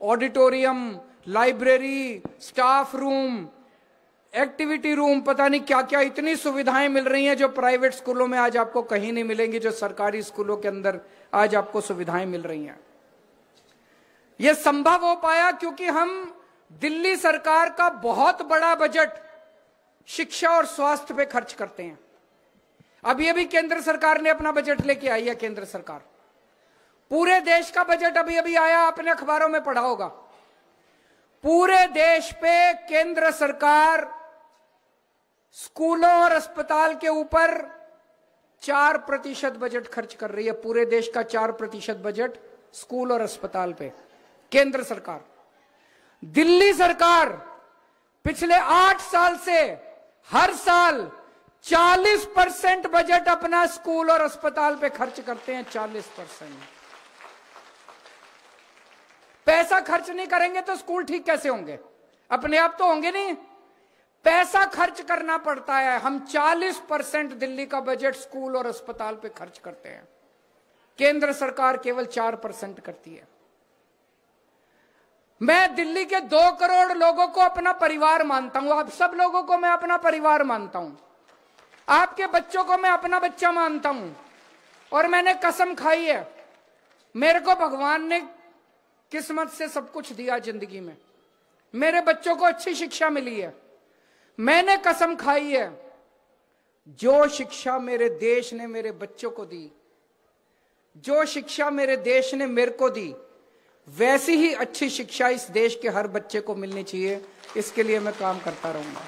Auditorium, library, staff room, activity room, पता नहीं क्या क्या इतनी सुविधाएं मिल रही हैं जो प्राइवेट स्कूलों में आज आपको कहीं नहीं मिलेंगी, जो सरकारी स्कूलों के अंदर आज आपको सुविधाएं मिल रही हैं। यह संभव हो पाया क्योंकि हम दिल्ली सरकार का बहुत बड़ा बजट शिक्षा और स्वास्थ्य पे खर्च करते हैं। अभी अभी केंद्र सरकार ने अपना बजट लेके आई है। केंद्र सरकार, पूरे देश का बजट अभी अभी आया, आपने अखबारों में पढ़ा होगा। पूरे देश पे केंद्र सरकार स्कूलों और अस्पताल के ऊपर 4% बजट खर्च कर रही है। पूरे देश का 4% बजट स्कूल और अस्पताल पे केंद्र सरकार। दिल्ली सरकार पिछले 8 साल से हर साल 40% बजट अपना स्कूल और अस्पताल पे खर्च करते हैं। 40%। पैसा खर्च नहीं करेंगे तो स्कूल ठीक कैसे होंगे? अपने आप तो होंगे नहीं, पैसा खर्च करना पड़ता है। हम 40% दिल्ली का बजट स्कूल और अस्पताल पे खर्च करते हैं। केंद्र सरकार केवल 4% करती है। मैं दिल्ली के 2 करोड़ लोगों को अपना परिवार मानता हूं। आप सब लोगों को मैं अपना परिवार मानता हूं। आपके बच्चों को मैं अपना बच्चा मानता हूं। और मैंने कसम खाई है, मेरे को भगवान ने किस्मत से सब कुछ दिया जिंदगी में। मेरे बच्चों को अच्छी शिक्षा मिली है। मैंने कसम खाई है, जो शिक्षा मेरे देश ने मेरे बच्चों को दी, जो शिक्षा मेरे देश ने मेरे को दी, वैसी ही अच्छी शिक्षा इस देश के हर बच्चे को मिलनी चाहिए। इसके लिए मैं काम करता रहूंगा।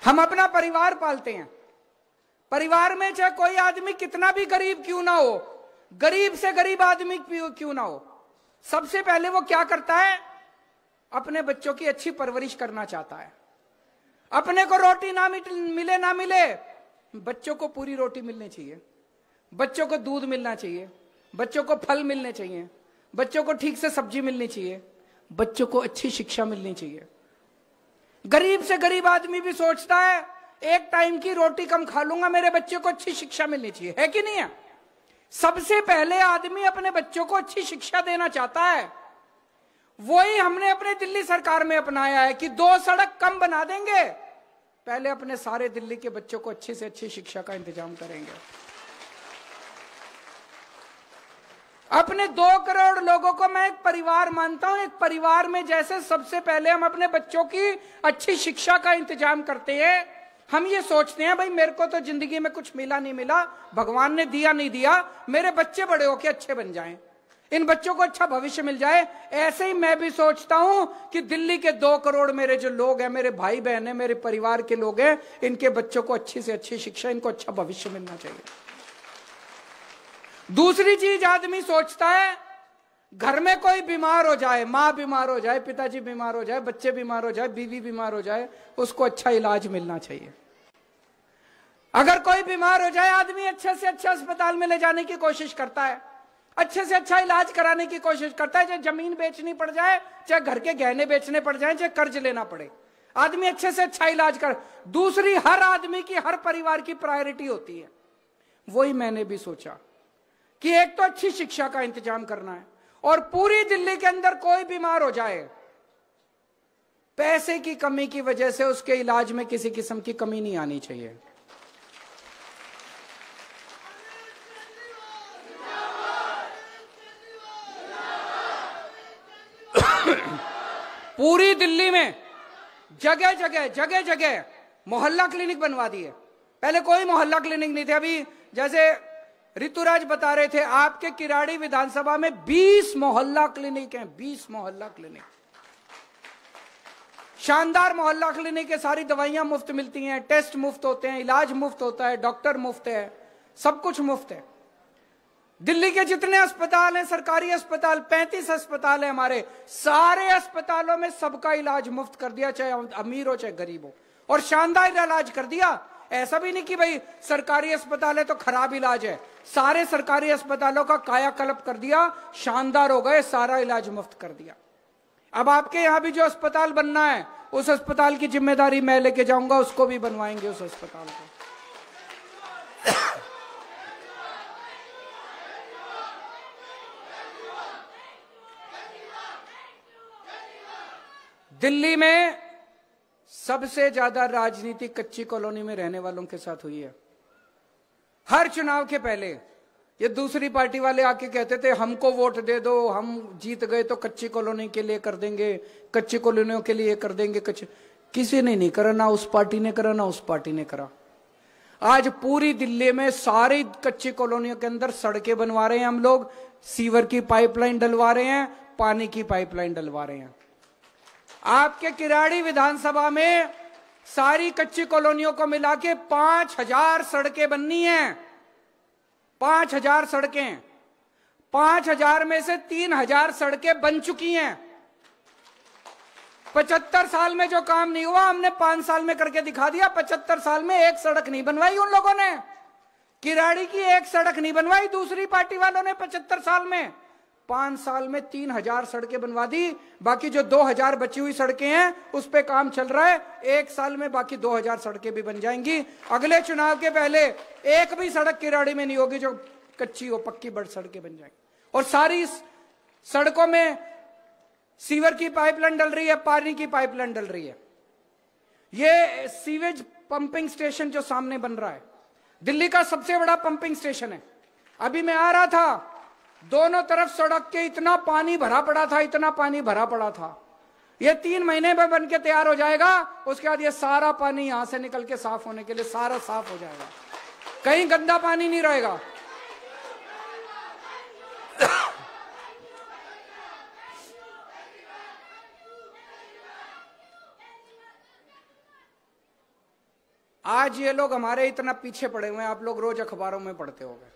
हम अपना परिवार पालते हैं। परिवार में चाहे कोई आदमी कितना भी गरीब क्यों ना हो, गरीब से गरीब आदमी क्यों ना हो, सबसे पहले वो क्या करता है? अपने बच्चों की अच्छी परवरिश करना चाहता है। अपने को रोटी ना मिले ना मिले, बच्चों को पूरी रोटी मिलनी चाहिए, बच्चों को दूध मिलना चाहिए, बच्चों को फल मिलने चाहिए, बच्चों को ठीक से सब्जी मिलनी चाहिए, बच्चों को अच्छी शिक्षा मिलनी चाहिए। गरीब से गरीब आदमी भी सोचता है एक टाइम की रोटी कम खा लूंगा, मेरे बच्चे को अच्छी शिक्षा मिलनी चाहिए, है कि नहीं है? सबसे पहले आदमी अपने बच्चों को अच्छी शिक्षा देना चाहता है। वही हमने अपने दिल्ली सरकार में अपनाया है कि 2 सड़क कम बना देंगे, पहले अपने सारे दिल्ली के बच्चों को अच्छी से अच्छी शिक्षा का इंतजाम करेंगे। अपने 2 करोड़ लोगों को मैं एक परिवार मानता हूं। एक परिवार में जैसे सबसे पहले हम अपने बच्चों की अच्छी शिक्षा का इंतजाम करते हैं, हम ये सोचते हैं भाई मेरे को तो जिंदगी में कुछ मिला नहीं मिला, भगवान ने दिया नहीं दिया, मेरे बच्चे बड़े होके अच्छे बन जाएं, इन बच्चों को अच्छा भविष्य मिल जाए। ऐसे ही मैं भी सोचता हूं कि दिल्ली के 2 करोड़ मेरे जो लोग हैं, मेरे भाई बहन हैं, मेरे परिवार के लोग हैं, इनके बच्चों को अच्छी से अच्छी शिक्षा, इनको अच्छा भविष्य मिलना चाहिए। दूसरी चीज आदमी सोचता है, घर में कोई बीमार हो जाए, माँ बीमार हो जाए, पिताजी बीमार हो जाए, बच्चे बीमार हो जाए, बीवी बीमार हो जाए, उसको अच्छा इलाज मिलना चाहिए। अगर कोई बीमार हो जाए, आदमी अच्छे से अच्छा अस्पताल में ले जाने की कोशिश करता है, अच्छे से अच्छा इलाज कराने की कोशिश करता है। चाहे जमीन बेचनी पड़ जाए, चाहे घर के गहने बेचने पड़ जाए, चाहे कर्ज लेना पड़े, आदमी अच्छे से अच्छा इलाज कर। दूसरी हर आदमी की, हर परिवार की प्रायोरिटी होती है। वही मैंने भी सोचा कि एक तो अच्छी शिक्षा का इंतजाम करना है, और पूरी दिल्ली के अंदर कोई बीमार हो जाए, पैसे की कमी की वजह से उसके इलाज में किसी किस्म की कमी नहीं आनी चाहिए। पूरी दिल्ली में जगह जगह मोहल्ला क्लिनिक बनवा दिए। पहले कोई मोहल्ला क्लिनिक नहीं थे। अभी जैसे ऋतुराज बता रहे थे, आपके किराड़ी विधानसभा में 20 मोहल्ला क्लिनिक हैं। 20 मोहल्ला क्लिनिक, शानदार मोहल्ला क्लिनिक है। सारी दवाइयां मुफ्त मिलती हैं, टेस्ट मुफ्त होते हैं, इलाज मुफ्त होता है, डॉक्टर मुफ्त है, सब कुछ मुफ्त है। दिल्ली के जितने अस्पताल हैं, सरकारी अस्पताल, 35 अस्पताल है हमारे, सारे अस्पतालों में सबका इलाज मुफ्त कर दिया, चाहे अमीर हो चाहे गरीब हो, और शानदार इलाज कर दिया। ऐसा भी नहीं कि भाई सरकारी अस्पताल है तो खराब इलाज है, सारे सरकारी अस्पतालों का कायाकल्प कर दिया, शानदार हो गए, सारा इलाज मुफ्त कर दिया। अब आपके यहां भी जो अस्पताल बनना है, उस अस्पताल की जिम्मेदारी मैं लेके जाऊंगा, उसको भी बनवाएंगे उस अस्पताल को। दिल्ली में सबसे ज्यादा राजनीति कच्ची कॉलोनी में रहने वालों के साथ हुई है। हर चुनाव के पहले ये दूसरी पार्टी वाले आके कहते थे हमको वोट दे दो, हम जीत गए तो कच्ची कॉलोनी के लिए कर देंगे, कच्ची कॉलोनियों के लिए कर देंगे। किसी ने नहीं करा, ना उस पार्टी ने करा ना उस पार्टी ने करा। आज पूरी दिल्ली में सारी कच्ची कॉलोनियों के अंदर सड़कें बनवा रहे हैं हम लोग, सीवर की पाइपलाइन डलवा रहे हैं, पानी की पाइपलाइन डलवा रहे हैं। आपके किराड़ी विधानसभा में सारी कच्ची कॉलोनियों को मिला के 5000 सड़कें बननी हैं। 5000 सड़कें, 5000 में से 3000 सड़कें बन चुकी हैं। 75 साल में जो काम नहीं हुआ हमने 5 साल में करके दिखा दिया। 75 साल में एक सड़क नहीं बनवाई उन लोगों ने, किराड़ी की एक सड़क नहीं बनवाई दूसरी पार्टी वालों ने 75 साल में। 5 साल में 3000 सड़कें बनवा दी, बाकी जो 2000 बची हुई सड़कें हैं उस पे काम चल रहा है। एक साल में बाकी 2000 सड़कें भी बन जाएंगी। अगले चुनाव के पहले एक भी सड़क किराड़ी में नहीं होगी जो कच्ची हो, पक्की बड़ सड़कें बन जाएंगी। और सारी सड़कों में सीवर की पाइपलाइन डल रही है, पानी की पाइपलाइन डल रही है। ये सीवेज पंपिंग स्टेशन जो सामने बन रहा है दिल्ली का सबसे बड़ा पंपिंग स्टेशन है। अभी मैं आ रहा था, दोनों तरफ सड़क के इतना पानी भरा पड़ा था, इतना पानी भरा पड़ा था। ये 3 महीने में बन के तैयार हो जाएगा। उसके बाद ये सारा पानी यहां से निकल के साफ होने के लिए सारा साफ हो जाएगा, कहीं गंदा पानी नहीं रहेगा। आज ये लोग हमारे इतना पीछे पड़े हुए हैं, आप लोग रोज अखबारों में पढ़ते होंगे।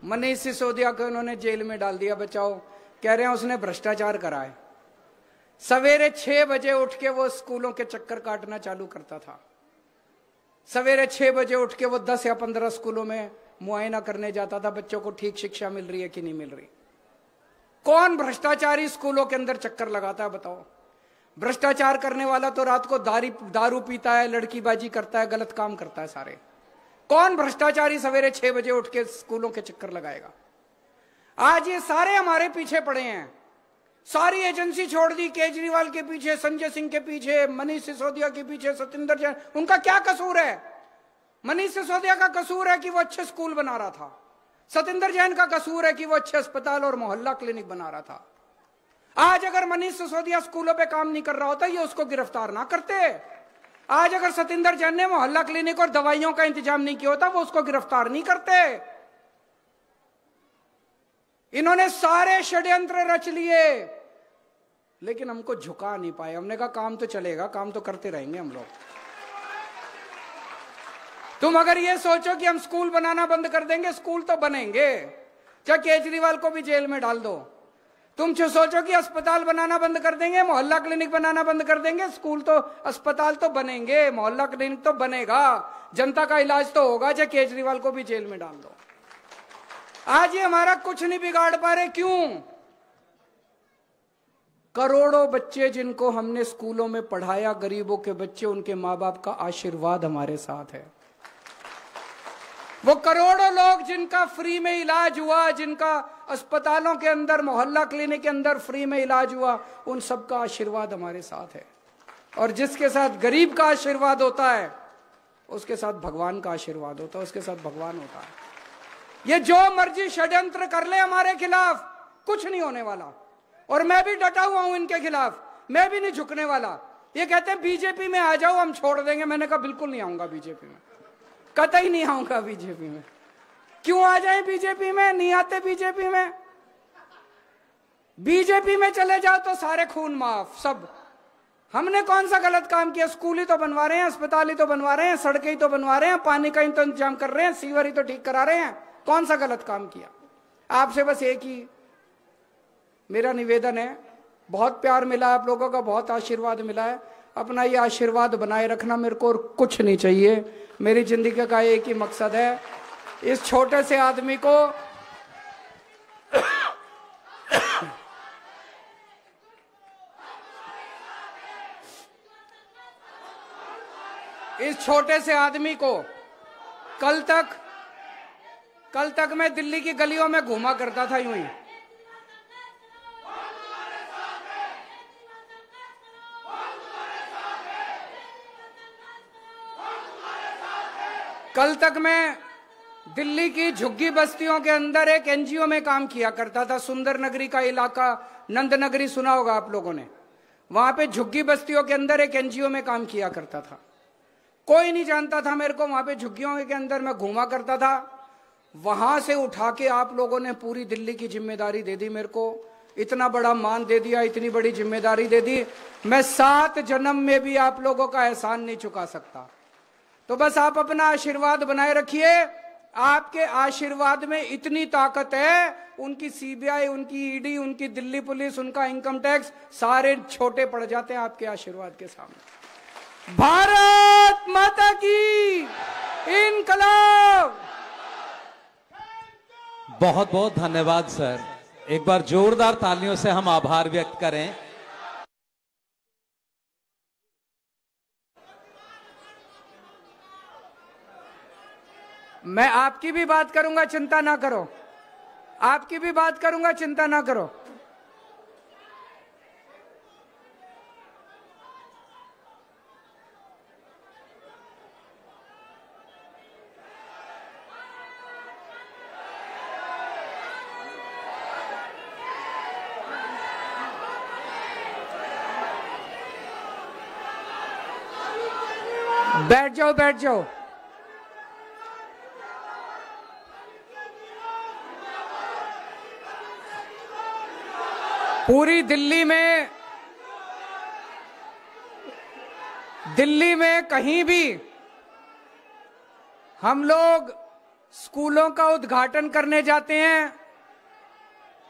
मनीष सिसोदिया को उन्होंने जेल में डाल दिया, बचाओ, कह रहे हैं उसने भ्रष्टाचार करा है। सवेरे 6 बजे उठ के वो स्कूलों के चक्कर काटना चालू करता था। सवेरे 6 बजे उठ के वो 10 या 15 स्कूलों में मुआयना करने जाता था, बच्चों को ठीक शिक्षा मिल रही है कि नहीं मिल रही। कौन भ्रष्टाचारी स्कूलों के अंदर चक्कर लगाता है बताओ? भ्रष्टाचार करने वाला तो रात को दारू पीता है, लड़कीबाजी करता है, गलत काम करता है सारे। कौन भ्रष्टाचारी सवेरे 6 बजे उठ के स्कूलों के चक्कर लगाएगा? आज ये सारे हमारे पीछे पड़े हैं। सारी एजेंसी छोड़ दी केजरीवाल के पीछे, संजय सिंह के पीछे, मनीष सिसोदिया के पीछे, सतिंदर जैन। उनका क्या कसूर है? मनीष सिसोदिया का कसूर है कि वो अच्छे स्कूल बना रहा था। सतिंदर जैन का कसूर है कि वो अच्छे अस्पताल और मोहल्ला क्लिनिक बना रहा था। आज अगर मनीष सिसोदिया स्कूलों पे काम नहीं कर रहा होता, ये उसको गिरफ्तार ना करते। आज अगर सतिंदर जैन ने मोहल्ला क्लिनिक और दवाइयों का इंतजाम नहीं किया होता, वो उसको गिरफ्तार नहीं करते। इन्होंने सारे षड्यंत्र रच लिए, लेकिन हमको झुका नहीं पाए। हमने कहा काम तो चलेगा, काम तो करते रहेंगे हम लोग। तुम अगर ये सोचो कि हम स्कूल बनाना बंद कर देंगे, स्कूल तो बनेंगे, चाहे केजरीवाल को भी जेल में डाल दो। तुम जो सोचो कि अस्पताल बनाना बंद कर देंगे, मोहल्ला क्लिनिक बनाना बंद कर देंगे, स्कूल तो अस्पताल तो बनेंगे, मोहल्ला क्लिनिक तो बनेगा, जनता का इलाज तो होगा, चाहे केजरीवाल को भी जेल में डाल दो। आज ये हमारा कुछ नहीं बिगाड़ पा रहे। क्यों? करोड़ों बच्चे जिनको हमने स्कूलों में पढ़ाया, गरीबों के बच्चे, उनके माँ बाप का आशीर्वाद हमारे साथ है। वो करोड़ों लोग जिनका फ्री में इलाज हुआ, जिनका अस्पतालों के अंदर, मोहल्ला क्लिनिक के अंदर फ्री में इलाज हुआ, उन सबका आशीर्वाद हमारे साथ है। और जिसके साथ गरीब का आशीर्वाद होता है, उसके साथ भगवान का आशीर्वाद होता है, उसके साथ भगवान होता है। ये जो मर्जी षड्यंत्र कर ले हमारे खिलाफ, कुछ नहीं होने वाला। और मैं भी डटा हुआ हूं इनके खिलाफ, मैं भी नहीं झुकने वाला। ये कहते हैं बीजेपी में आ जाओ, हम छोड़ देंगे। मैंने कहा बिल्कुल नहीं आऊंगा बीजेपी में, कतई नहीं आऊंगा बीजेपी में। क्यों आ जाए बीजेपी में? नहीं आते बीजेपी में। बीजेपी में चले जाओ तो सारे खून माफ सब। हमने कौन सा गलत काम किया? स्कूल ही तो बनवा रहे हैं, अस्पताल ही तो बनवा रहे हैं, सड़कें ही तो बनवा रहे हैं, पानी का ही तो इंतजाम कर रहे हैं, सीवर ही तो ठीक करा रहे हैं। कौन सा गलत काम किया? आपसे बस एक ही मेरा निवेदन है, बहुत प्यार मिला है आप लोगों का, बहुत आशीर्वाद मिला है, अपना ये आशीर्वाद बनाए रखना। मेरे को और कुछ नहीं चाहिए। मेरी जिंदगी का एक ही मकसद है, इस छोटे से आदमी को इस छोटे से आदमी को कल तक मैं दिल्ली की गलियों में घूमा करता था यूं ही। कल तक मैं दिल्ली की झुग्गी बस्तियों के अंदर एक एनजीओ में काम किया करता था। सुंदर नगरी का इलाका, नंद नगरी सुना होगा आप लोगों ने। वहां पे झुग्गी बस्तियों के अंदर एक एनजीओ में काम किया करता था। कोई नहीं जानता था मेरे को। वहां पे झुग्गियों के अंदर मैं घूमा करता था। वहां से उठा के आप लोगों ने पूरी दिल्ली की जिम्मेदारी दे दी मेरे को। इतना बड़ा मान दे दिया, इतनी बड़ी जिम्मेदारी दे दी। मैं 7 जन्म में भी आप लोगों का एहसान नहीं चुका सकता। तो बस आप अपना आशीर्वाद बनाए रखिए। आपके आशीर्वाद में इतनी ताकत है, उनकी सीबीआई, उनकी ईडी, उनकी दिल्ली पुलिस, उनका इनकम टैक्स सारे छोटे पड़ जाते हैं आपके आशीर्वाद के सामने। भारत माता की इनकलाब। बहुत बहुत धन्यवाद सर। एक बार जोरदार तालियों से हम आभार व्यक्त करें। मैं आपकी भी बात करूंगा, चिंता ना करो। आपकी भी बात करूंगा, चिंता ना करो। बैठ जाओ, बैठ जाओ। पूरी दिल्ली में कहीं भी हम लोग स्कूलों का उद्घाटन करने जाते हैं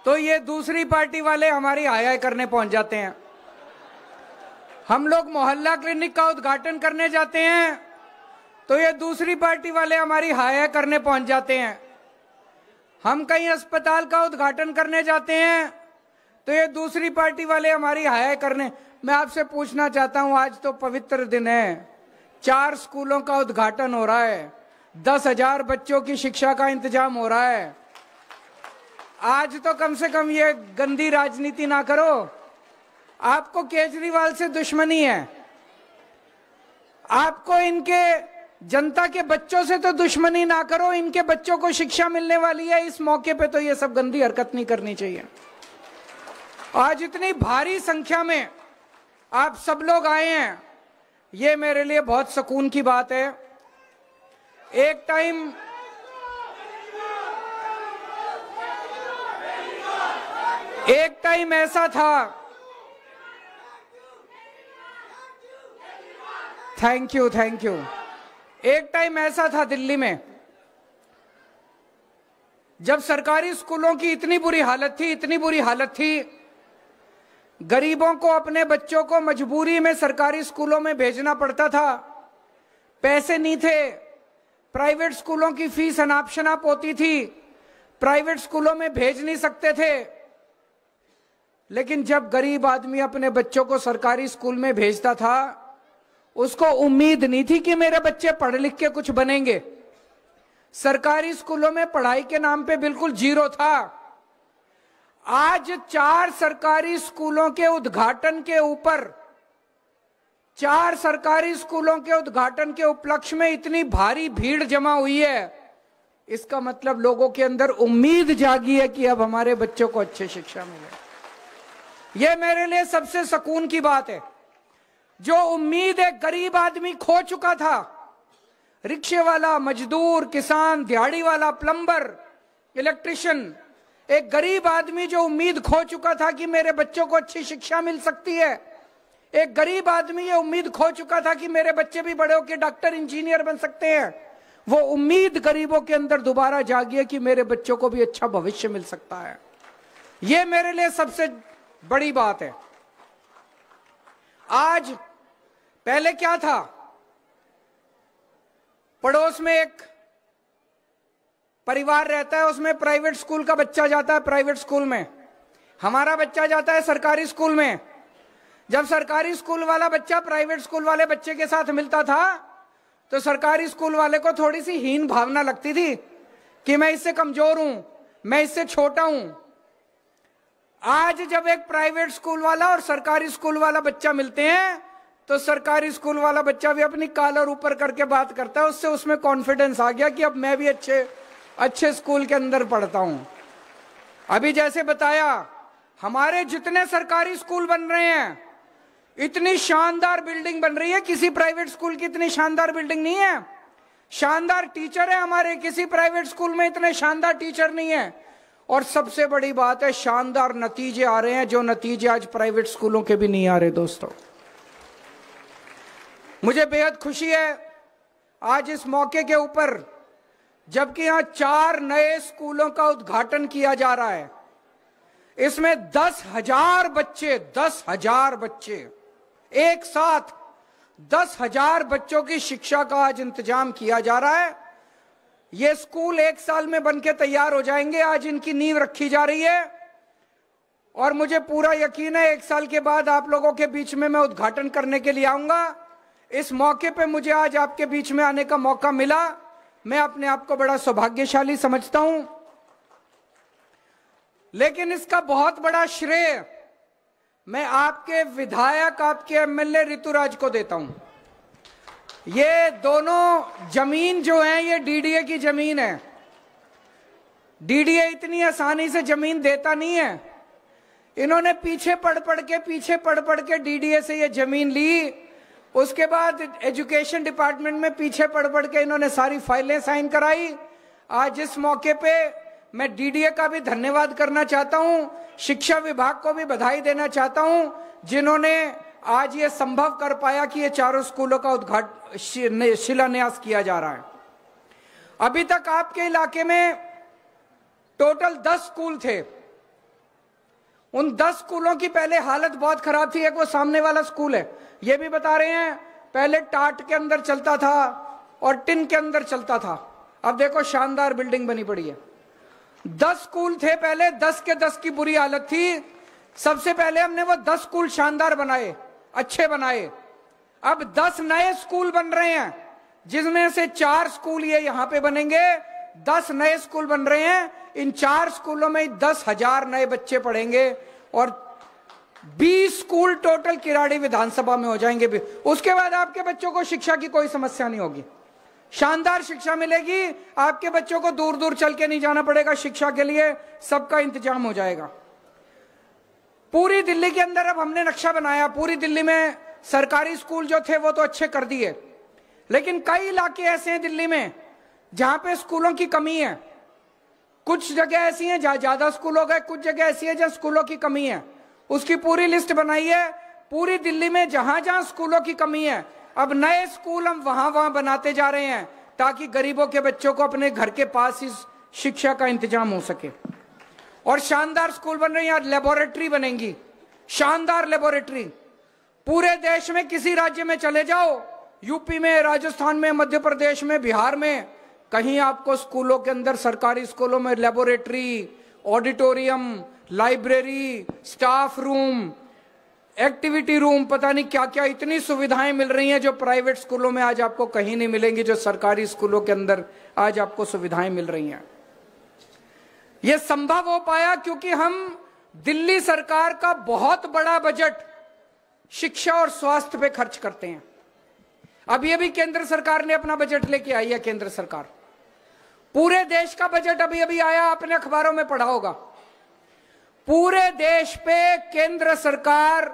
तो ये दूसरी पार्टी वाले हमारी हाय करने पहुंच जाते हैं। हम लोग मोहल्ला क्लिनिक का उद्घाटन करने जाते हैं तो ये दूसरी पार्टी वाले हमारी हाय करने पहुंच जाते हैं। हम कहीं अस्पताल का उद्घाटन करने जाते हैं तो ये दूसरी पार्टी वाले हमारी हाय करने। मैं आपसे पूछना चाहता हूं, आज तो पवित्र दिन है, 4 स्कूलों का उद्घाटन हो रहा है, 10,000 बच्चों की शिक्षा का इंतजाम हो रहा है। आज तो कम से कम ये गंदी राजनीति ना करो। आपको केजरीवाल से दुश्मनी है, आपको इनके जनता के बच्चों से तो दुश्मनी ना करो। इनके बच्चों को शिक्षा मिलने वाली है, इस मौके पे तो ये सब गंदी हरकत नहीं करनी चाहिए। आज इतनी भारी संख्या में आप सब लोग आए हैं, ये मेरे लिए बहुत सुकून की बात है। एक टाइम ऐसा था, थैंक यू। एक टाइम ऐसा था दिल्ली में जब सरकारी स्कूलों की इतनी बुरी हालत थी, गरीबों को अपने बच्चों को मजबूरी में सरकारी स्कूलों में भेजना पड़ता था। पैसे नहीं थे, प्राइवेट स्कूलों की फीस अनाप शनाप होती थी, प्राइवेट स्कूलों में भेज नहीं सकते थे। लेकिन जब गरीब आदमी अपने बच्चों को सरकारी स्कूल में भेजता था, उसको उम्मीद नहीं थी कि मेरे बच्चे पढ़ लिख के कुछ बनेंगे। सरकारी स्कूलों में पढ़ाई के नाम पे बिल्कुल जीरो था। आज 4 सरकारी स्कूलों के उद्घाटन के ऊपर, 4 सरकारी स्कूलों के उद्घाटन के उपलक्ष्य में इतनी भारी भीड़ जमा हुई है। इसका मतलब लोगों के अंदर उम्मीद जागी है कि अब हमारे बच्चों को अच्छी शिक्षा मिले। यह मेरे लिए सबसे सुकून की बात है। जो उम्मीद एक गरीब आदमी खो चुका था, रिक्शे वाला, मजदूर, किसान, दिहाड़ी वाला, प्लम्बर, इलेक्ट्रिशियन, एक गरीब आदमी जो उम्मीद खो चुका था कि मेरे बच्चों को अच्छी शिक्षा मिल सकती है, एक गरीब आदमी ये उम्मीद खो चुका था कि मेरे बच्चे भी बड़े होकर डॉक्टर, इंजीनियर बन सकते हैं, वो उम्मीद गरीबों के अंदर दोबारा जागी है कि मेरे बच्चों को भी अच्छा भविष्य मिल सकता है। ये मेरे लिए सबसे बड़ी बात है। आज पहले क्या था, पड़ोस में एक परिवार रहता है, उसमें प्राइवेट स्कूल का बच्चा जाता है, प्राइवेट स्कूल में हमारा बच्चा जाता है सरकारी स्कूल में। जब सरकारी स्कूल वाला बच्चा प्राइवेट स्कूल वाले बच्चे के साथ मिलता था तो सरकारी स्कूल वाले को थोड़ी सी हीन भावना लगती थी कि मैं इससे कमजोर हूं, मैं इससे छोटा हूं। आज जब एक प्राइवेट स्कूल वाला और सरकारी स्कूल वाला बच्चा मिलते हैं तो सरकारी स्कूल वाला बच्चा भी अपनी कॉलर ऊपर करके बात करता है, उससे उसमें कॉन्फिडेंस आ गया कि अब मैं भी अच्छे स्कूल के अंदर पढ़ता हूं। अभी जैसे बताया, हमारे जितने सरकारी स्कूल बन रहे हैं, इतनी शानदार बिल्डिंग बन रही है, किसी प्राइवेट स्कूल की इतनी शानदार बिल्डिंग नहीं है। शानदार टीचर है हमारे, किसी प्राइवेट स्कूल में इतने शानदार टीचर नहीं है। और सबसे बड़ी बात है, शानदार नतीजे आ रहे हैं, जो नतीजे आज प्राइवेट स्कूलों के भी नहीं आ रहे। दोस्तों, मुझे बेहद खुशी है आज इस मौके के ऊपर, जबकि यहां 4 नए स्कूलों का उद्घाटन किया जा रहा है। इसमें 10,000 बच्चे एक साथ 10,000 बच्चों की शिक्षा का आज इंतजाम किया जा रहा है। ये स्कूल 1 साल में बनके तैयार हो जाएंगे। आज इनकी नींव रखी जा रही है और मुझे पूरा यकीन है 1 साल के बाद आप लोगों के बीच में मैं उद्घाटन करने के लिए आऊंगा। इस मौके पे मुझे आज आपके बीच में आने का मौका मिला, मैं अपने आप को बड़ा सौभाग्यशाली समझता हूं। लेकिन इसका बहुत बड़ा श्रेय मैं आपके विधायक, आपके एमएलए ऋतुराज को देता हूं। ये दोनों जमीन जो है, ये डीडीए की जमीन है। डीडीए इतनी आसानी से जमीन देता नहीं है। इन्होंने पीछे पढ़ पढ़ के डीडीए से ये जमीन ली। उसके बाद एजुकेशन डिपार्टमेंट में पीछे पढ़ के इन्होंने सारी फाइलें साइन कराई। आज इस मौके पे मैं डीडीए का भी धन्यवाद करना चाहता हूं, शिक्षा विभाग को भी बधाई देना चाहता हूं, जिन्होंने आज ये संभव कर पाया कि ये चारों स्कूलों का शिलान्यास किया जा रहा है। अभी तक आपके इलाके में टोटल 10 स्कूल थे। उन 10 स्कूलों की पहले हालत बहुत खराब थी। एक वो सामने वाला स्कूल है, ये भी बता रहे हैं, पहले टाट के अंदर चलता था और टिन के अंदर चलता था। अब देखो शानदार बिल्डिंग बनी पड़ी है। 10 स्कूल थे पहले, 10 के 10 की बुरी हालत थी। सबसे पहले हमने वो 10 स्कूल शानदार बनाए, अच्छे बनाए। अब 10 नए स्कूल बन रहे हैं, जिसमें से 4 स्कूल ये यहां पे बनेंगे। 10 नए स्कूल बन रहे हैं। इन 4 स्कूलों में 10,000 नए बच्चे पढ़ेंगे और 20 स्कूल टोटल किराड़ी विधानसभा में हो जाएंगे। उसके बाद आपके बच्चों को शिक्षा की कोई समस्या नहीं होगी, शानदार शिक्षा मिलेगी। आपके बच्चों को दूर दूर चल के नहीं जाना पड़ेगा शिक्षा के लिए, सबका इंतजाम हो जाएगा। पूरी दिल्ली के अंदर अब हमने नक्शा बनाया। पूरी दिल्ली में सरकारी स्कूल जो थे वो तो अच्छे कर दिए, लेकिन कई इलाके ऐसे हैं दिल्ली में जहां पे स्कूलों की कमी है। कुछ जगह ऐसी हैं जहां ज्यादा स्कूल हो गए, कुछ जगह ऐसी है जहां स्कूलों की कमी है। उसकी पूरी लिस्ट बनाई है। पूरी दिल्ली में जहां जहां स्कूलों की कमी है, अब नए स्कूल हम वहां बनाते जा रहे हैं, ताकि गरीबों के बच्चों को अपने घर के पास ही शिक्षा का इंतजाम हो सके। और शानदार स्कूल बन रहे हैं। यहाँ लेबोरेटरी बनेंगी, शानदार लेबोरेटरी। पूरे देश में किसी राज्य में चले जाओ, यूपी में, राजस्थान में, मध्य प्रदेश में, बिहार में, कहीं आपको स्कूलों के अंदर, सरकारी स्कूलों में laboratory, auditorium, library, staff room, activity room, पता नहीं क्या क्या इतनी सुविधाएं मिल रही हैं जो प्राइवेट स्कूलों में आज आपको कहीं नहीं मिलेंगी, जो सरकारी स्कूलों के अंदर आज आपको सुविधाएं मिल रही हैं। यह संभव हो पाया क्योंकि हम दिल्ली सरकार का बहुत बड़ा बजट शिक्षा और स्वास्थ्य पे खर्च करते हैं। अभी अभी केंद्र सरकार ने अपना बजट लेके आई है। केंद्र सरकार, पूरे देश का बजट अभी अभी आया, आपने अखबारों में पढ़ा होगा। पूरे देश पे केंद्र सरकार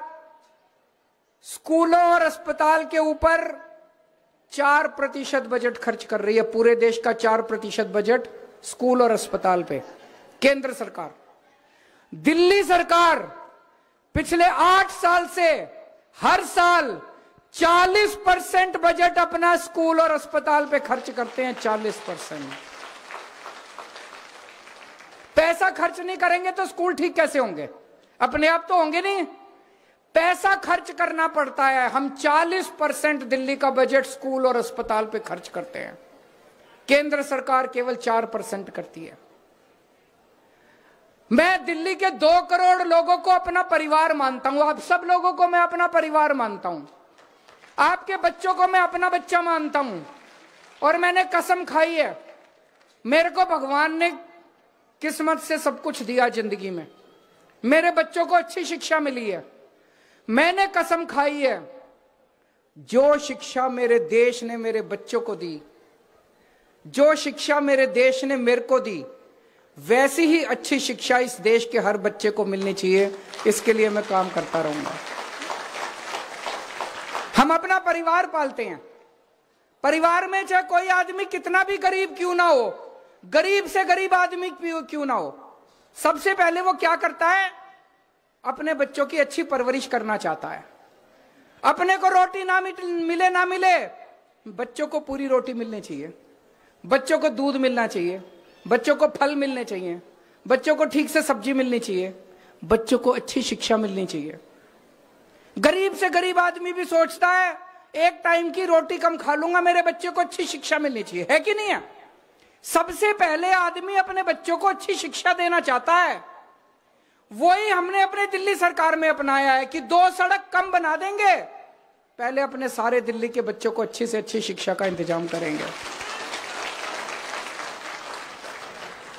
स्कूलों और अस्पताल के ऊपर 4% बजट खर्च कर रही है। पूरे देश का 4% बजट स्कूल और अस्पताल पे केंद्र सरकार। दिल्ली सरकार पिछले 8 साल से हर साल 40% बजट अपना स्कूल और अस्पताल पे खर्च करते हैं। 40%। पैसा खर्च नहीं करेंगे तो स्कूल ठीक कैसे होंगे? अपने आप तो होंगे नहीं, पैसा खर्च करना पड़ता है। हम 40% दिल्ली का बजट स्कूल और अस्पताल पे खर्च करते हैं, केंद्र सरकार केवल 4% करती है। मैं दिल्ली के 2 करोड़ लोगों को अपना परिवार मानता हूं। आप सब लोगों को मैं अपना परिवार मानता हूं। आपके बच्चों को मैं अपना बच्चा मानता हूं। और मैंने कसम खाई है, मेरे को भगवान ने किस्मत से सब कुछ दिया जिंदगी में। मेरे बच्चों को अच्छी शिक्षा मिली है। मैंने कसम खाई है, जो शिक्षा मेरे देश ने मेरे बच्चों को दी, जो शिक्षा मेरे देश ने मेरे को दी, वैसी ही अच्छी शिक्षा इस देश के हर बच्चे को मिलनी चाहिए। इसके लिए मैं काम करता रहूंगा। हम अपना परिवार पालते हैं। परिवार में चाहे कोई आदमी कितना भी गरीब क्यों ना हो, गरीब से गरीब आदमी क्यों ना हो, सबसे पहले वो क्या करता है? अपने बच्चों की अच्छी परवरिश करना चाहता है। अपने को रोटी ना मिले ना मिले, बच्चों को पूरी रोटी मिलनी चाहिए, बच्चों को दूध मिलना चाहिए, बच्चों को फल मिलने चाहिए, बच्चों को ठीक से सब्जी मिलनी चाहिए, बच्चों को अच्छी शिक्षा मिलनी चाहिए। गरीब से गरीब आदमी भी सोचता है एक टाइम की रोटी कम खा लूंगा, मेरे बच्चे को अच्छी शिक्षा मिलनी चाहिए, है कि नहीं है? सबसे पहले आदमी अपने बच्चों को अच्छी शिक्षा देना चाहता है। वही हमने अपने दिल्ली सरकार में अपनाया है कि 2 सड़क कम बना देंगे, पहले अपने सारे दिल्ली के बच्चों को अच्छी से अच्छी शिक्षा का इंतजाम करेंगे।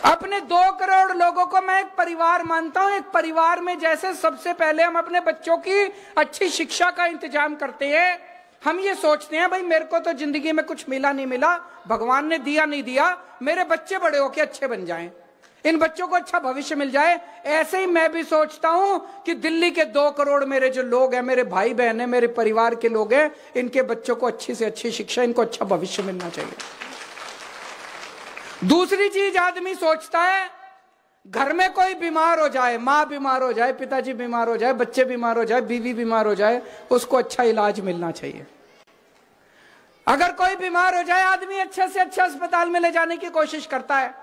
अपने 2 करोड़ लोगों को मैं एक परिवार मानता हूं। एक परिवार में जैसे सबसे पहले हम अपने बच्चों की अच्छी शिक्षा का इंतजाम करते हैं, हम ये सोचते हैं भाई मेरे को तो जिंदगी में कुछ मिला नहीं मिला, भगवान ने दिया नहीं दिया, मेरे बच्चे बड़े होके अच्छे बन जाएं, इन बच्चों को अच्छा भविष्य मिल जाए। ऐसे ही मैं भी सोचता हूं कि दिल्ली के 2 करोड़ मेरे जो लोग हैं, मेरे भाई बहन हैं, मेरे परिवार के लोग हैं, इनके बच्चों को अच्छी से अच्छी शिक्षा, इनको अच्छा भविष्य मिलना चाहिए। दूसरी चीज आदमी सोचता है, घर में कोई बीमार हो जाए, माँ बीमार हो जाए, पिताजी बीमार हो जाए, बच्चे बीमार हो जाए, बीवी बीमार हो जाए, उसको अच्छा इलाज मिलना चाहिए। अगर कोई बीमार हो जाए, आदमी अच्छे से अच्छा अस्पताल में ले जाने की कोशिश करता है,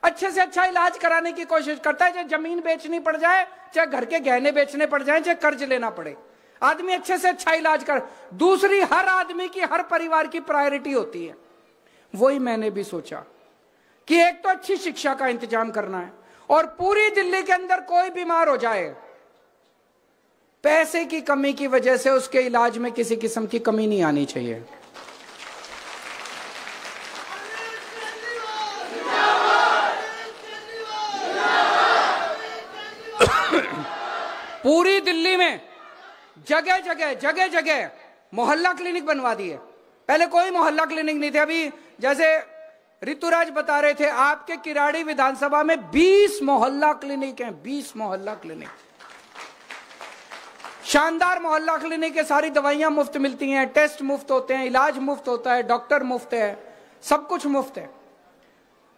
अच्छे से अच्छा इलाज कराने की कोशिश करता है। चाहे जमीन बेचनी पड़ जाए, चाहे घर के गहने बेचने पड़ जाए, चाहे कर्ज लेना पड़े, आदमी अच्छे से अच्छा इलाज कर। दूसरी हर आदमी की, हर परिवार की प्रायोरिटी होती है। वही मैंने भी सोचा कि एक तो अच्छी शिक्षा का इंतजाम करना है, और पूरी दिल्ली के अंदर कोई बीमार हो जाए, पैसे की कमी की वजह से उसके इलाज में किसी किस्म की कमी नहीं आनी चाहिए। पूरी दिल्ली में जगह जगह मोहल्ला क्लिनिक बनवा दिए। पहले कोई मोहल्ला क्लिनिक नहीं थे। अभी जैसे ऋतुराज बता रहे थे, आपके किराड़ी विधानसभा में 20 मोहल्ला क्लिनिक हैं, 20 मोहल्ला क्लिनिक, शानदार मोहल्ला क्लिनिक है। सारी दवाइयां मुफ्त मिलती हैं, टेस्ट मुफ्त होते हैं, इलाज मुफ्त होता है, डॉक्टर मुफ्त है, सब कुछ मुफ्त है।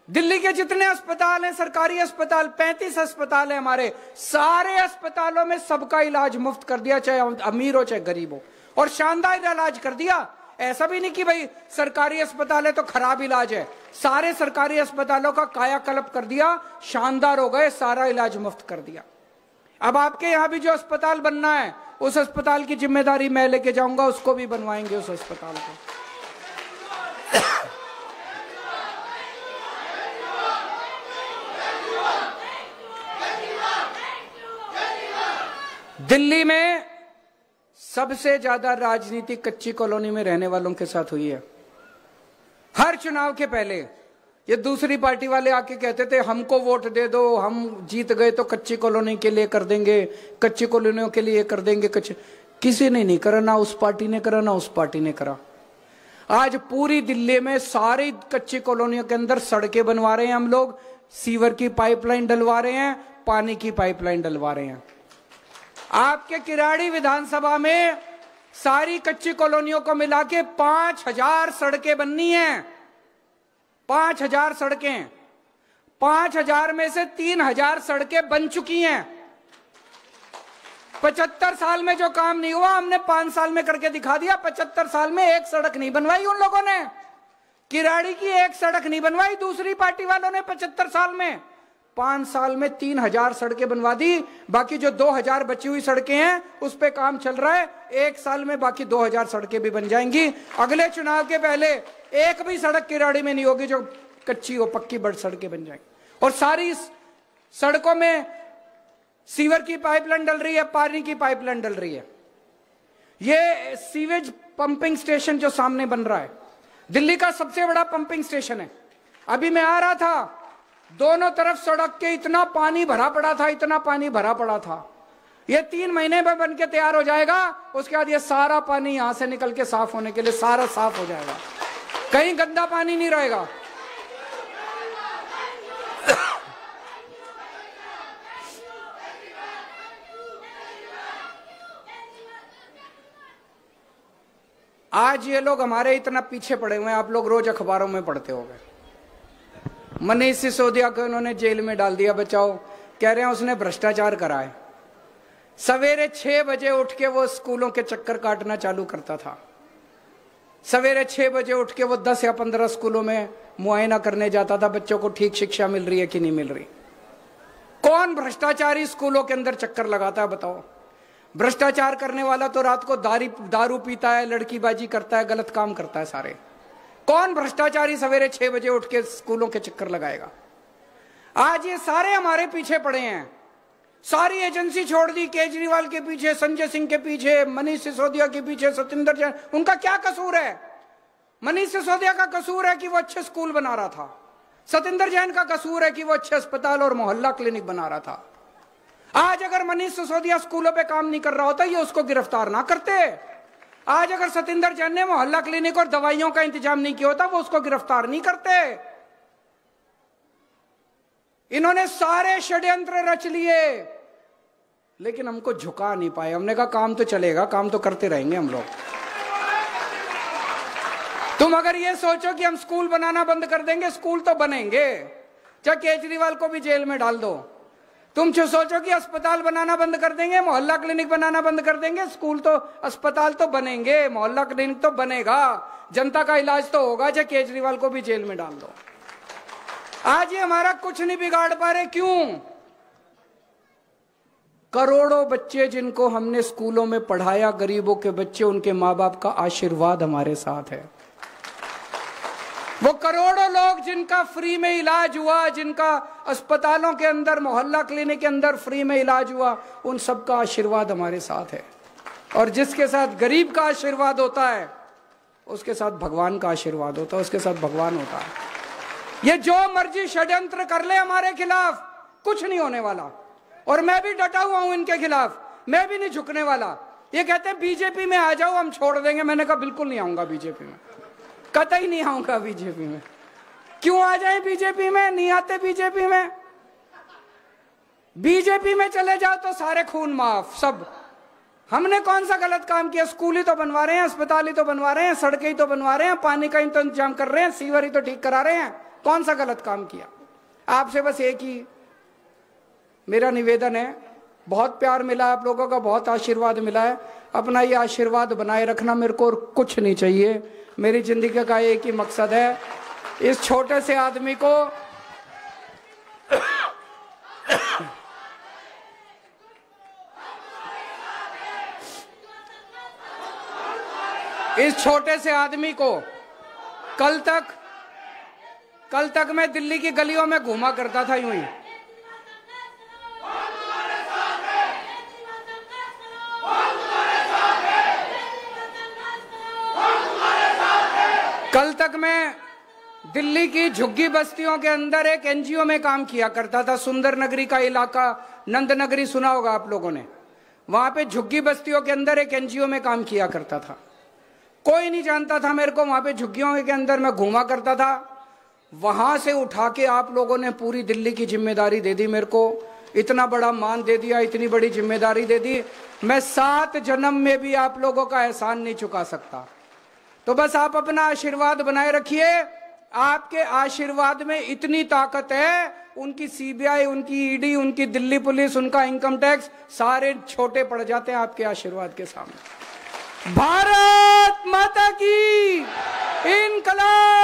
दिल्ली के जितने अस्पताल हैं, सरकारी अस्पताल, 35 अस्पताल हैं हमारे, सारे अस्पतालों में सबका इलाज मुफ्त कर दिया, चाहे अमीर हो चाहे गरीब हो, और शानदार इलाज कर दिया। ऐसा भी नहीं कि भाई सरकारी अस्पताल है तो खराब इलाज है, सारे सरकारी अस्पतालों का कायाकल्प कर दिया, शानदार हो गए, सारा इलाज मुफ्त कर दिया। अब आपके यहां भी जो अस्पताल बनना है, उस अस्पताल की जिम्मेदारी मैं लेके जाऊंगा, उसको भी बनवाएंगे उस अस्पताल को। दिल्ली में सबसे ज्यादा राजनीति कच्ची कॉलोनी में रहने वालों के साथ हुई है। हर चुनाव के पहले ये दूसरी पार्टी वाले आके कहते थे हमको वोट दे दो, हम जीत गए तो कच्ची कॉलोनी के लिए कर देंगे, कच्ची कॉलोनियों के लिए कर देंगे। किसी ने नहीं करा, ना उस पार्टी ने करा, ना उस पार्टी ने करा। आज पूरी दिल्ली में सारी कच्ची कॉलोनियों के अंदर सड़कें बनवा रहे हैं हम लोग, सीवर की पाइपलाइन डलवा रहे हैं, पानी की पाइपलाइन डलवा रहे हैं। आपके किराड़ी विधानसभा में सारी कच्ची कॉलोनियों को मिला के 5000 सड़कें बननी हैं, 5000 सड़कें। 5000 में से 3000 सड़कें बन चुकी हैं। 75 साल में जो काम नहीं हुआ, हमने 5 साल में करके दिखा दिया। 75 साल में एक सड़क नहीं बनवाई उन लोगों ने, किराड़ी की एक सड़क नहीं बनवाई दूसरी पार्टी वालों ने 75 साल में। 5 साल में 3000 सड़कें बनवा दी, बाकी जो 2000 बची हुई सड़कें हैं उस पे काम चल रहा है। 1 साल में बाकी 2000 सड़कें भी बन जाएंगी। अगले चुनाव के पहले एक भी सड़क किराड़ी में नहीं होगी जो कच्ची हो, पक्की बड़ सड़कें बन जाएंगी। और सारी सड़कों में सीवर की पाइपलाइन डल रही है, पानी की पाइपलाइन डल रही है। ये सीवेज पंपिंग स्टेशन जो सामने बन रहा है, दिल्ली का सबसे बड़ा पंपिंग स्टेशन है। अभी मैं आ रहा था, दोनों तरफ सड़क के इतना पानी भरा पड़ा था, इतना पानी भरा पड़ा था। ये 3 महीने में बन के तैयार हो जाएगा। उसके बाद ये सारा पानी यहां से निकल के साफ होने के लिए सारा साफ हो जाएगा, कहीं गंदा पानी नहीं रहेगा। आज ये लोग हमारे इतना पीछे पड़े हुए हैं, आप लोग रोज अखबारों में पढ़ते होंगे। मनीष सिसोदिया को उन्होंने जेल में डाल दिया, बचाओ, कह रहे हैं उसने भ्रष्टाचार करा है। सवेरे 6 बजे उठ के वो स्कूलों के चक्कर काटना चालू करता था। सवेरे 6 बजे उठ के वो 10 या 15 स्कूलों में मुआयना करने जाता था, बच्चों को ठीक शिक्षा मिल रही है कि नहीं मिल रही। कौन भ्रष्टाचारी स्कूलों के अंदर चक्कर लगाता है बताओ? भ्रष्टाचार करने वाला तो रात को दारू पीता है, लड़कीबाजी करता है, गलत काम करता है सारे। कौन भ्रष्टाचारी सवेरे 6 बजे उठ के स्कूलों के चक्कर लगाएगा? आज ये सारे हमारे पीछे पड़े हैं, सारी एजेंसी छोड़ दी, केजरीवाल के पीछे, संजय सिंह के पीछे, मनीष सिसोदिया के पीछे, सतिंदर जैन। उनका क्या कसूर है? मनीष सिसोदिया का कसूर है कि वो अच्छे स्कूल बना रहा था। सतिंदर जैन का कसूर है कि वो अच्छे अस्पताल और मोहल्ला क्लिनिक बना रहा था। आज अगर मनीष सिसोदिया स्कूलों पे काम नहीं कर रहा होता, ये उसको गिरफ्तार ना करते। आज अगर सतिंदर जैन ने मोहल्ला क्लिनिक और दवाइयों का इंतजाम नहीं किया होता, वो उसको गिरफ्तार नहीं करते। इन्होंने सारे षड्यंत्र रच लिए, लेकिन हमको झुका नहीं पाए। हमने कहा काम तो चलेगा, काम तो करते रहेंगे हम लोग। तुम अगर ये सोचो कि हम स्कूल बनाना बंद कर देंगे, स्कूल तो बनेंगे, चाहे केजरीवाल को भी जेल में डाल दो। तुम जो सोचो कि अस्पताल बनाना बंद कर देंगे, मोहल्ला क्लिनिक बनाना बंद कर देंगे, स्कूल तो, अस्पताल तो बनेंगे, मोहल्ला क्लिनिक तो बनेगा, जनता का इलाज तो होगा, चाहे केजरीवाल को भी जेल में डाल दो। आज ये हमारा कुछ नहीं बिगाड़ पा रहे, क्यों? करोड़ों बच्चे जिनको हमने स्कूलों में पढ़ाया, गरीबों के बच्चे, उनके माँ बाप का आशीर्वाद हमारे साथ है। वो करोड़ों लोग जिनका फ्री में इलाज हुआ, जिनका अस्पतालों के अंदर, मोहल्ला क्लिनिक के अंदर फ्री में इलाज हुआ, उन सबका आशीर्वाद हमारे साथ है। और जिसके साथ गरीब का आशीर्वाद होता है, उसके साथ भगवान का आशीर्वाद होता है, उसके साथ भगवान होता है। ये जो मर्जी षड्यंत्र कर ले हमारे खिलाफ, कुछ नहीं होने वाला। और मैं भी डटा हुआ हूं इनके खिलाफ, मैं भी नहीं झुकने वाला। ये कहते हैं बीजेपी में आ जाओ, हम छोड़ देंगे। मैंने कहा बिल्कुल नहीं आऊंगा बीजेपी में, कतई नहीं आऊंगा बीजेपी में। क्यों आ जाए बीजेपी में? नहीं आते बीजेपी में। बीजेपी में चले जाओ तो सारे खून माफ, सब। हमने कौन सा गलत काम किया? स्कूल ही तो बनवा रहे हैं, अस्पताल ही तो बनवा रहे हैं, सड़कें ही तो बनवा रहे हैं, पानी का इंतजाम कर रहे हैं, सीवर ही तो ठीक करा रहे हैं। कौन सा गलत काम किया? आपसे बस एक ही मेरा निवेदन है, बहुत प्यार मिला है आप लोगों का, बहुत आशीर्वाद मिला है, अपना ये आशीर्वाद बनाए रखना। मेरे को और कुछ नहीं चाहिए। मेरी जिंदगी का एक ही मकसद है, इस छोटे से आदमी को कल तक मैं दिल्ली की गलियों में घूमा करता था यूं ही। कल तक मैं दिल्ली की झुग्गी बस्तियों के अंदर एक एनजीओ में काम किया करता था। सुंदर नगरी का इलाका, नंद नगरी सुना होगा आप लोगों ने। वहां पे झुग्गी बस्तियों के अंदर एक एनजीओ में काम किया करता था। कोई नहीं जानता था मेरे को। वहां पे झुग्गियों के अंदर मैं घूमा करता था। वहां से उठा के आप लोगों ने पूरी दिल्ली की जिम्मेदारी दे दी मेरे को। इतना बड़ा मान दे दिया, इतनी बड़ी जिम्मेदारी दे दी। मैं 7 जन्म में भी आप लोगों का एहसान नहीं चुका सकता। तो बस आप अपना आशीर्वाद बनाए रखिए। आपके आशीर्वाद में इतनी ताकत है, उनकी सीबीआई, उनकी ईडी, उनकी दिल्ली पुलिस, उनका इनकम टैक्स, सारे छोटे पड़ जाते हैं आपके आशीर्वाद के सामने। भारत माता की, इनकलाब।